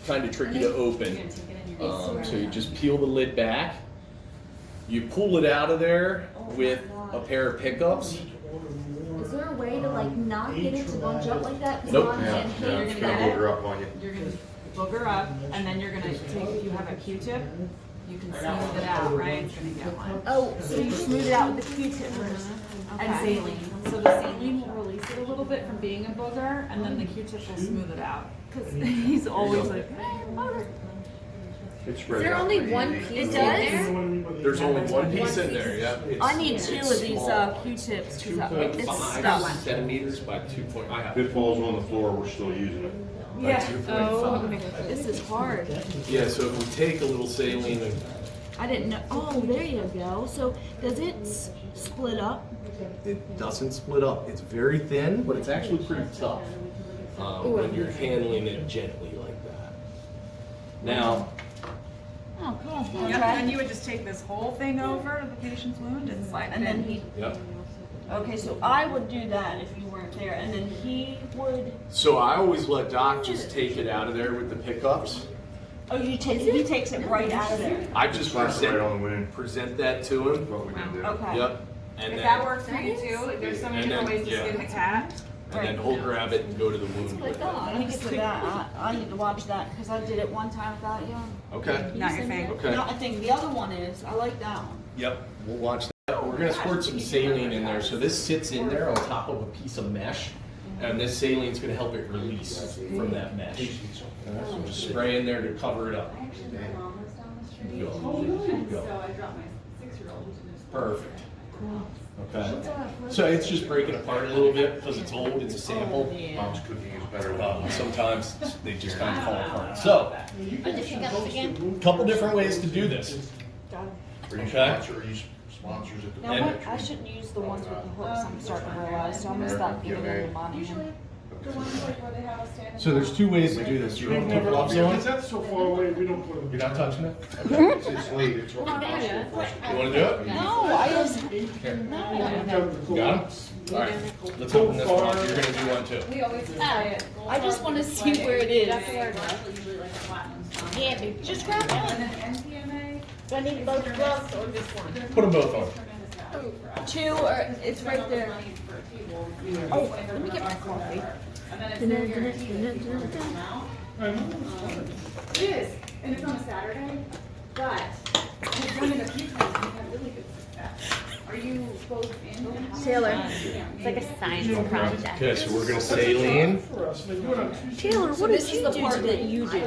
kind of tricky to open. So you just peel the lid back. You pull it out of there with a pair of pickups. Is there a way to like not get it to bunch up like that? Nope. It's gonna booger up on you. You're gonna booger up, and then you're gonna take, if you have a Q-tip, you can smooth it out, right? It's gonna get one. Oh, so you smooth it out with the Q-tip and Okay. saline. So the saline will release it a little bit from being a booger, and then the Q-tip will smooth it out. Because he's always like, hey, booger. It's Is there only one piece in there? There's only one piece in there, yeah. I need two of these Q-tips because it's 2.5 stuck. centimeters by 2. I have If it falls on the floor, we're still using it. Yeah. Oh, this is hard. Yeah, so if we take a little saline and I didn't know. Oh, there you go. So does it split up? it doesn't split up. It's very thin, but it's actually pretty tough when you're handling it gently like that. Now, Oh, cool. Yep, and you would just take this whole thing over to the patient's wound and slide it And then in. he. yep. Okay, so I would do that if you weren't there, and then he would. So I always let Doc just take it out of there with the pickups. Oh, you take. He takes it right out of there. I just Slap it right on the wound. present that to him. That's what we can do. Okay. Yep. And If then, that works for you too, there's so many And then- different ways to yeah. skin the cat. and then he'll grab it and go to the wound. with it. I need to put that. I need to watch that because I did it one time without you. Okay. Not your thing. Okay. No, I think the other one is. I like that one. Yep. We'll watch that. We're gonna squirt some saline in there. So this sits in there on top of a piece of mesh, and this saline's gonna help it release from that mesh. So just spray in there to cover it up. Go. Go. Perfect. Okay. So it's just breaking apart a little bit because it's old. It's a sample. Mom's cooking is better than Sometimes they just kind of fall apart. So, couple different ways to do this. Are you Okay. sponsors at the Now, And- what? I shouldn't use the ones with the hooks. I'm starting to realize. So I'm gonna stop giving them the money. So there's two ways to do this. You don't put gloves on. That's so far away, we don't put them. You're not touching it. It's late. It's You want to do it? No, I just. Here. No. Got him? All right. Let's open this one up. You're gonna do one too. We always say it. I just want to see where it is. That's where it's usually like a platinum stone. Yeah, but just grab And one. then NTMA. Do I need both gloves or just one? Put them both on. Two, or it's right there. Oh, let me get my coffee. And then it's no guarantee that people will come out. It is, and it's on a Saturday, but we've done it a few times and we've had really good success. Are you both in? Taylor. It's like a science project. Okay, so we're gonna saline. For us, they do it on Tuesday. Taylor, what did you do that you do?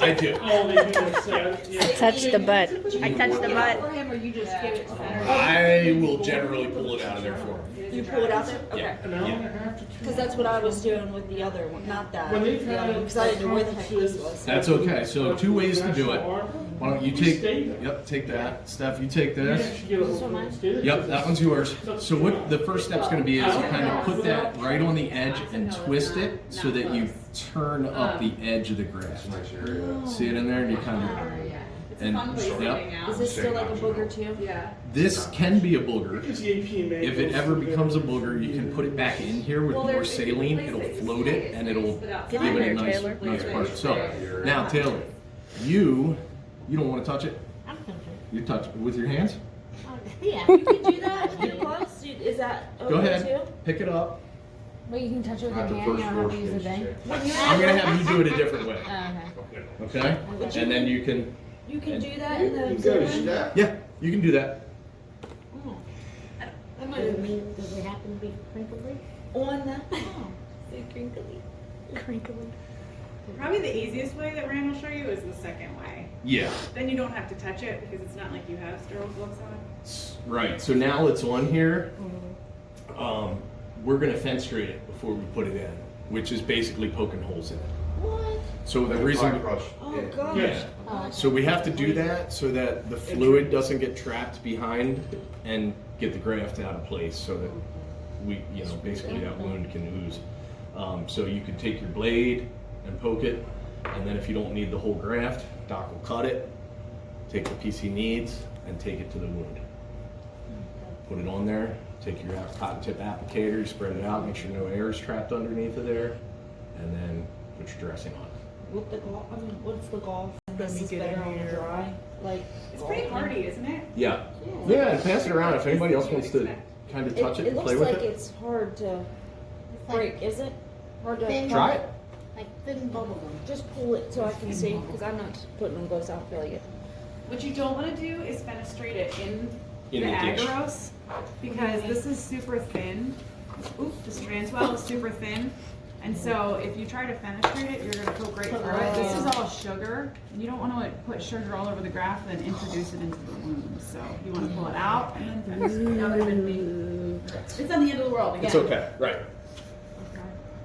I do. Oh, they do it Saturday. Yeah. Touch the butt. I touched the butt. For him, or you just give it to him? I will generally pull it out of there for him. You pull it out there? Yeah. Okay. An hour and a half to 2 Because that's what I was doing with the other one, not that. When they've The other had one, because I didn't know where the heck this was. That's okay. So two ways to do it. Why don't you take? Stay there. Yep, take that. Steph, you take You this. should get a little stay there. Yep, that one's yours. So what the first step's going to be is you kind of put that right on the edge and twist it so that you turn up the edge of the graft. See it in there, and you kind of and yep. Is this still like a booger too? Yeah. This can be a booger. Because the APMA If it goes ever through becomes a there. booger, you can put it back in here with more saline. It'll float it and it'll give it a nice, nice part. So now Taylor, you don't want to touch it. You touch it with your hands. Yeah, you can do that with your gloves. Is that okay Go ahead, too? pick it up. Wait, you can touch it with your Not the hand. You first don't have to four use a stitches, thing. I'm gonna have you do it a different way. Oh, Okay? And then you can, You can do that in the. You go, see that? yeah, you can do that. That might have been Does it happen to be crinkly? on the. Oh, so crinkly. Crinkly. Probably the easiest way that Rand will show you is the second way. Yeah. Then you don't have to touch it because it's not like you have sterile gloves on. Right. So now it's on here. We're gonna fenestrate it before we put it in, which is basically poking holes in it. What? So the reason. Crush. Oh gosh. Yeah. So we have to do that so that the fluid doesn't get trapped behind and get the graft out of place so that we, basically that wound can ooze. So you can take your blade and poke it, and then if you don't need the whole graft, Doc will cut it, take the piece he needs, and take it to the wound. Put it on there, take your cotton tip applicator, spread it out, make sure no air is trapped underneath of there, and then put your dressing on. With the golf, I mean, what's the golf? This is get in better on the here. dry. Like It's pretty golf. hardy, isn't it? Yeah. Yeah. Yeah, and pass it around if anybody else wants to kind of touch it, It and looks play with like it. it's hard to It's like break, is it? Hard to thin- Try it. Like thin bubble gum. Just pull it so I can see, because I'm not putting on gloves. I don't feel like it. What you don't want to do is fenestrate it in In the the dish. agarose because this is super thin. Oop, the transwell is super thin. And so if you try to fenestrate it, you're going to poke right through it. This is all sugar. You don't want to put sugar all over the graft and then introduce it into the wound. So you want to pull it out and then fenestrate. That would have been me. It's on the end of the world again. It's okay, right.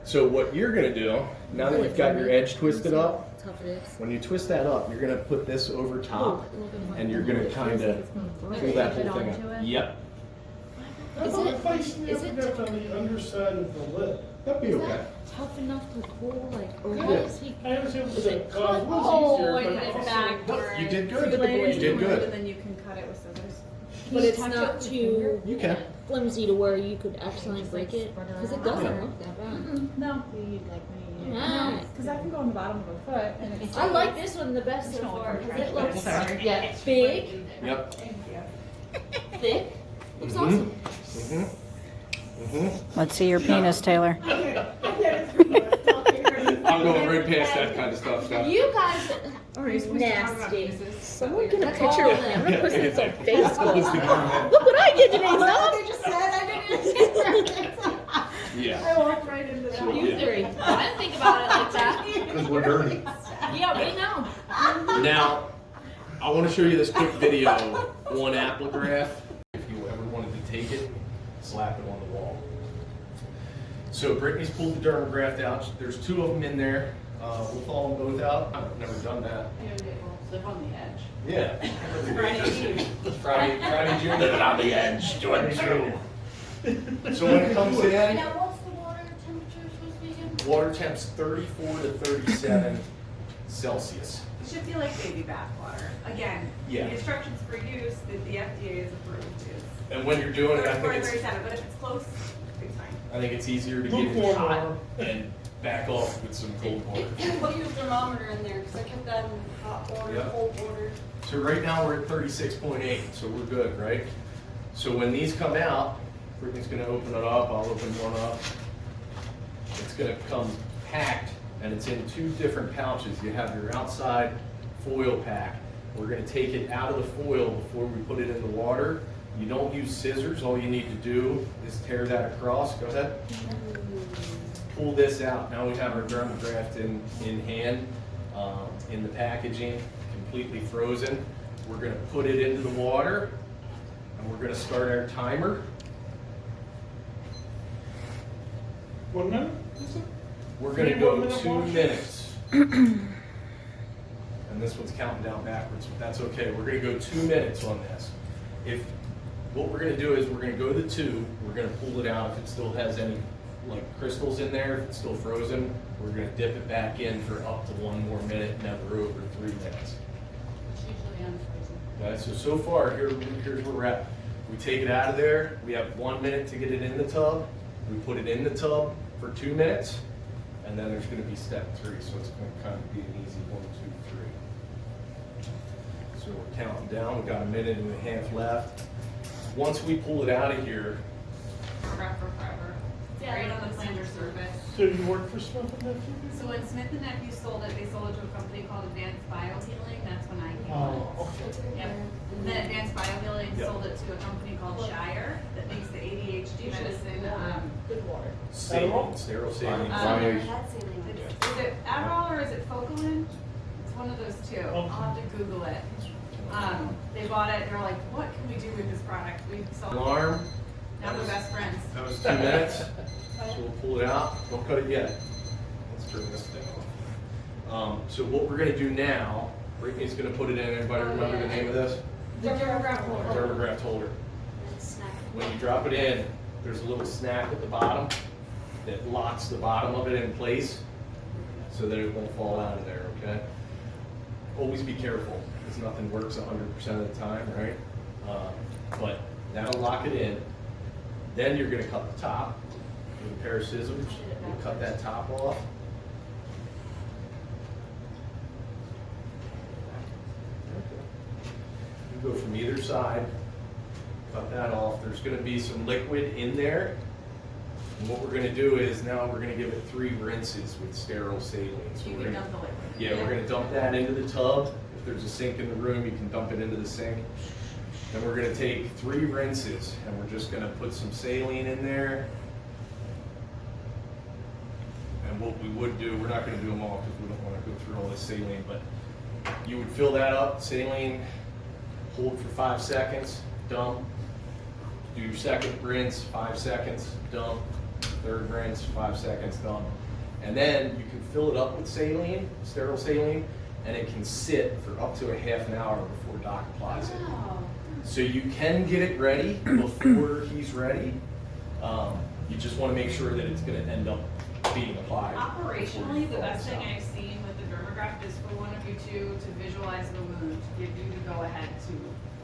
So what you're gonna do, now that you've got your edge twisted up, Tough it is. when you twist that up, you're gonna put this over top, and you're gonna kind of pull that whole thing up. Yep, I thought if I snapped it on the underside of the lid. that'd be Is okay. that tough enough to pull? Like, or how Yeah. does he? I understand what Is the it cause cut? was Oh, easier, I but did it also. backwards. You did good. You lay it You into did the wound good. and then you can cut it with scissors. But it's touch not it too You can. flimsy to where you could accidentally break it. Because it doesn't Yeah. look that bad. No. Nice. Because that can go on the bottom of a foot and it's. I like this one the best so far because it looks big, Yep. thick. Looks Mhm. awesome. Let's see your penis, Taylor. I'm going right past that kind of stuff. You guys are nasty. Someone get a picture of me. I'm gonna post this on Facebook. Look what I did today, son. just said I didn't. Yeah. I walked right into that. You three. I didn't think about it like that. Because we're dirty. Yeah, we know. Now, I want to show you this quick video on Applegraph. If you ever wanted to take it, slap it on the wall. So Brittany's pulled the dermagraft out. There's 2 of them in there. We'll thaw them both out. I've never done that. Live on the edge. Yeah. Friday, June. Living on the edge, doing two. So when it comes in, Now, what's the water temperature supposed to be again? water temp's 34 to 37 Celsius. It should feel like baby bath water. Again, Yeah. the instructions for use that the FDA is approved is. And when you're doing it, I think it's 37, but if it's close, it's fine. I think it's easier to get it Lukewarm hot water. and back off with some cold water. And put your thermometer in there, because I kept that in hot water, Yeah. cold water. So right now we're at 36.8, so we're good, right? So when these come out, Brittany's gonna open it up, I'll open one up. It's gonna come packed, and it's in 2 different pouches. You have your outside foil pack. We're gonna take it out of the foil before we put it in the water. You don't use scissors, all you need to do is tear that across. Go ahead. Pull this out. Now we have our dermagraft in hand, in the packaging, completely frozen. We're gonna put it into the water, and we're gonna start our timer. 1 minute? We're gonna go 2 minutes. And this one's counting down backwards, but that's okay. We're gonna go 2 minutes on this. What we're gonna do is we're gonna go to 2, we're gonna pull it out if it still has any like crystals in there, if it's still frozen, we're gonna dip it back in for up to 1 more minute, never over 3 minutes. It's usually unfrozen. Okay, so far, here's where we're at. We take it out of there, we have 1 minute to get it in the tub, we put it in the tub for 2 minutes, and then there's gonna be step 3, so it's gonna kind of be an easy 1, 2, 3. So we're counting down, we've got 1.5 minutes left. Once we pull it out of here, Wrap for forever. It's great on the planter surface. So you work for Smith and Nephew? So when Smith and Nephew sold it, they sold it to a company called Advanced Biohealing. That's when I came Oh, on. okay. Yep. And then Advanced Biohealing Yep. sold it to a company called Shire that makes the ADHD medicine. Good water. saline, sterile saline. Is it Adderall or is it Focalin? It's one of those 2. I'll have to Google it. They bought it. They're like, what can we do with this product? We saw. Alarm, Now we're best friends. that was 2 minutes, so we'll pull it out, don't cut it yet. Let's turn this thing off. So what we're gonna do now, Brittany's gonna put it in, everybody remember the name of this? The dermagraft holder. Dermagraft holder. When you drop it in, there's a little snap at the bottom that locks the bottom of it in place so that it won't fall out of there, okay? Always be careful, because nothing works 100% of the time, right? But that'll lock it in. Then you're gonna cut the top with a pair of scissors. You'll cut that top off. from either side. Cut that off. There's gonna be some liquid in there. And what we're gonna do is now we're gonna give it 3 rinses with sterile saline. So You we're can gonna, dump the liquid. yeah, we're gonna dump that into the tub. If there's a sink in the room, you can dump it into the sink. Then we're gonna take 3 rinses and we're just gonna put some saline in there. And what we would do, we're not gonna do them all because we don't wanna go through all this saline, but you would fill that up, saline, hold for 5 seconds, dump. Do your second rinse, 5 seconds, dump. Third rinse, 5 seconds, dump. And then you can fill it up with saline, sterile saline, and it can sit for up to a half an hour before Doc applies it. Wow. So you can get it ready before he's ready. You just want to make sure that it's going to end up being applied. Operationally, the best thing I've seen with the dermagraft is for one of you two to visualize the wound, give you the go-ahead to,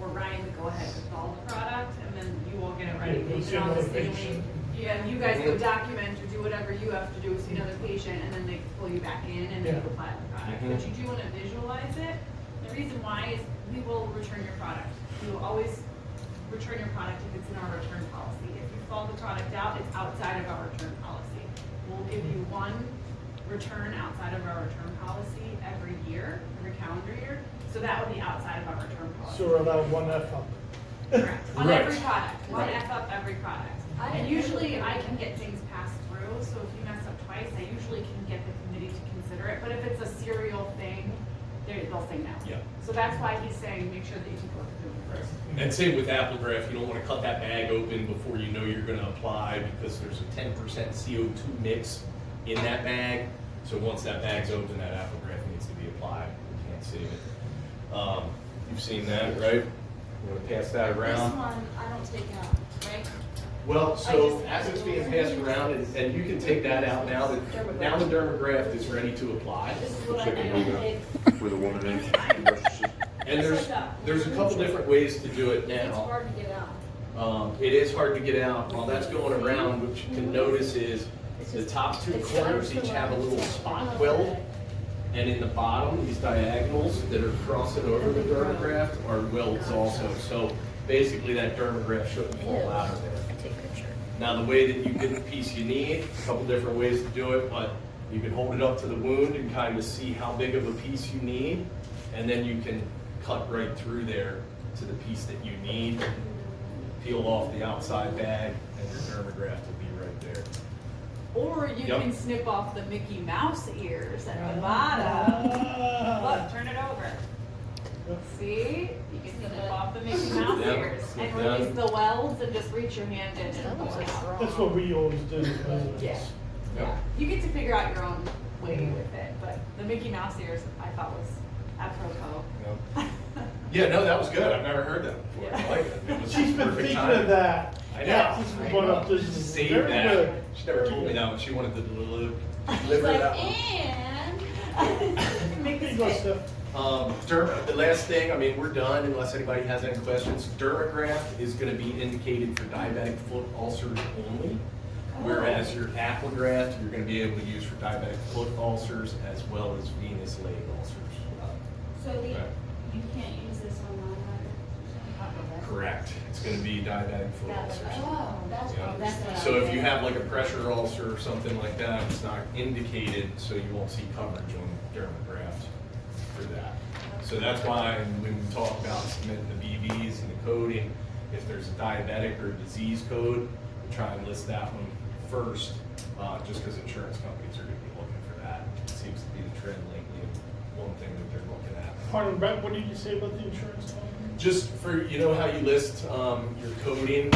or Ryan the go-ahead to thaw the product, and then you all get it ready. Yeah, Leave it on the saline. Yeah, you guys go document or do whatever you have to do, see another patient, and then they pull you back in and then you apply the product. Mhm. But you do want to visualize it. The reason why is we will return your product. We will always return your product if it's in our return policy. If you fall the product out, it's outside of our return policy. We'll give you 1 return outside of our return policy every year, every calendar year. So that would be outside of our return policy. So we're allowed 1 F up. Correct. On Right. every product, 1 Right. F up every product. And usually I can get things passed through, so if you mess up twice, I usually can get the committee to consider it. But if it's a serial thing, they'll say no. Yeah. So that's why he's saying, make sure that you take a look at the first. And same with Applegraph, you don't want to cut that bag open before you know you're going to apply because there's a 10% CO2 mix in that bag. So once that bag's open, that Applegraph needs to be applied. We can't save it. You've seen that, right? You want to pass that This around? one, I don't take out, right? Well, so as it's being passed around, and you can take that out now that the dermagraft is ready to apply. This is what I Chicken do. wing It- with a woman in. And there's a couple different ways to do it It's now. hard to get out. It is hard to get out. While that's going around, what you can notice is the top 2 corners each have a little spot weld. And in the bottom, these diagonals that are crossing over the dermagraft are welds also. So basically that dermagraft shouldn't fall out of there. Take a picture. Now the way that you get the piece you need, a couple different ways to do it, but you can hold it up to the wound and kind of see how big of a piece you need. And then you can cut right through there to the piece that you need. Peel off the outside bag and your dermagraft will be right there. Or you Yep. can snip off the Mickey Mouse ears at the bottom. Look, turn it over. See? You can snip off the Mickey Mouse Yep. ears and Snip release down. the welds and just reach your hand in and That pull looks it out. like That's what we always do as residents. Yeah. Yep. You get to figure out your own way with it, but the Mickey Mouse ears I thought was apropos. Yep. Yeah, no, that was good. I've never heard that before. I like it. It was She's been perfect thinking timing. of that. I know. Since we brought up this. Save Very that. good. She never told me that when she wanted to deliver It's like, that one. and. Make Here this you go, fit. Steph. The last thing, I mean, we're done unless anybody has any questions. Dermagraft is going to be indicated for diabetic foot ulcers only, whereas your Applegraft, you're going to be able to use for diabetic foot ulcers as well as venous leg ulcers. So Right. you can't use this on non-diabetics? Correct. It's going to be diabetic foot ulcers. Oh, that's Yeah. what, that's what I So if was you saying. have like a pressure ulcer or something like that, it's not indicated, so you won't see coverage on dermagraft for that. So that's why when we talk about submitting the BVs and the coding, if there's a diabetic or a disease code, we try and list that one first, just because insurance companies are going to be looking for that. It seems to be the trend lately, and one thing that they're looking at. Pardon, Brett, what did you say about the insurance company? Just for, you know how you list your coding